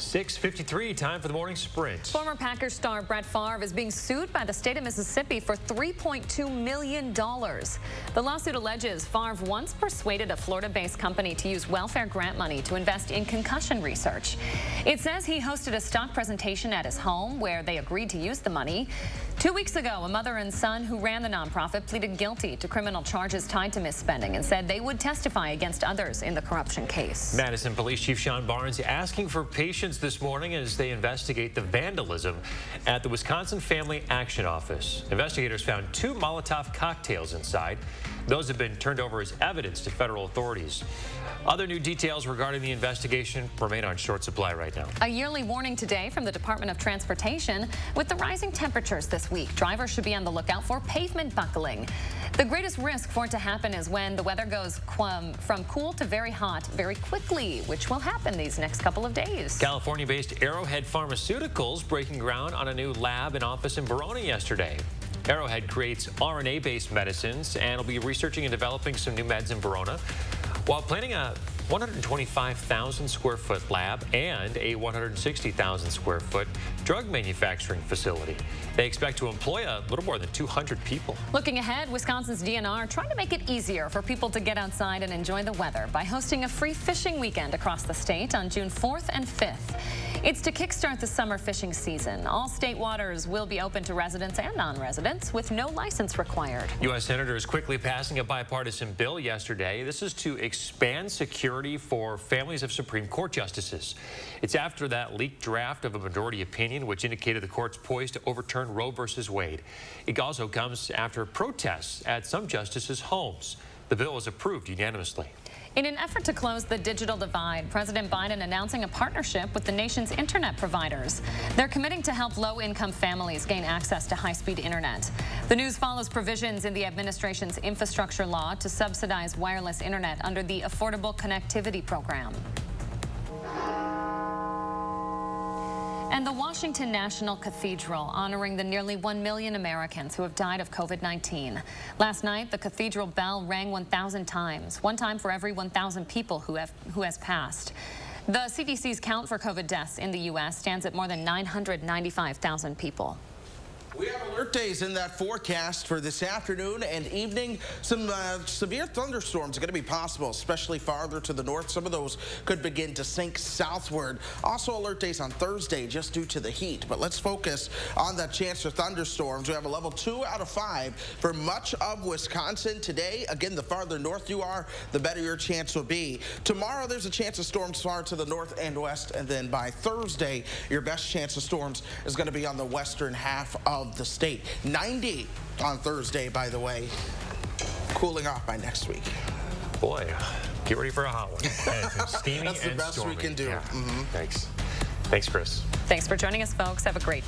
6:53, time for the morning sprint. Former Packers star Brett Favre is being sued by the state of Mississippi for $3.2 million. The lawsuit alleges Favre once persuaded a Florida-based company to use welfare grant money to invest in concussion research. It says he hosted a stock presentation at his home where they agreed to use the money. 2 weeks ago, a mother and son who ran the nonprofit pleaded guilty to criminal charges tied to misspending and said they would testify against others in the corruption case. Madison Police Chief Sean Barnes asking for patience this morning as they investigate the vandalism at the Wisconsin Family Action Office. Investigators found 2 Molotov cocktails inside. Those have been turned over as evidence to federal authorities. Other new details regarding the investigation remain on short supply right now. A yearly warning today from the Department of Transportation. With the rising temperatures this week, drivers should be on the lookout for pavement buckling. The greatest risk for it to happen is when the weather goes from cool to very hot very quickly, which will happen these next couple of days. California-based Arrowhead Pharmaceuticals breaking ground on a new lab and office in Verona yesterday. Arrowhead creates RNA-based medicines and will be researching and developing some new meds in Verona, while planning a 125,000 square foot lab and a 160,000 square foot drug manufacturing facility. They expect to employ a little more than 200 people. Looking ahead, Wisconsin's DNR trying to make it easier for people to get outside and enjoy the weather by hosting a free fishing weekend across the state on June 4th and 5th. It's to kickstart the summer fishing season. All state waters will be open to residents and non-residents with no license required. U.S. senators quickly passing a bipartisan bill yesterday. This is to expand security for families of Supreme Court justices. It's after that leaked draft of a majority opinion which indicated the court's poised to overturn Roe versus Wade. It also comes after protests at some justices' homes. The bill was approved unanimously. In an effort to close the digital divide, President Biden announcing a partnership with the nation's internet providers. They're committing to help low-income families gain access to high-speed internet. The news follows provisions in the administration's infrastructure law to subsidize wireless internet under the Affordable Connectivity Program. And the Washington National Cathedral honoring the nearly 1 million Americans who have died of COVID-19. Last night, the cathedral bell rang 1,000 times, one time for every 1,000 people who has passed. The CDC's count for COVID deaths in the U.S. stands at more than 995,000 people. We have alert days in that forecast for this afternoon and evening. Some severe thunderstorms are going to be possible, especially farther to the north. Some of those could begin to sink southward. Also alert days on Thursday just due to the heat. But let's focus on that chance for thunderstorms. We have a level 2 out of 5 for much of Wisconsin today. Again, the farther north you are, the better your chance will be. Tomorrow, there's a chance of storms far to the north and west. And then by Thursday, your best chance of storms is going to be on the western half of the state. 90 on Thursday, by the way. Cooling off by next week. Boy, get ready for a hot one. Steamy. That's the and best stormy. we can do. Yeah. Thanks. Thanks, Chris. Thanks for joining us, folks. Have a great day.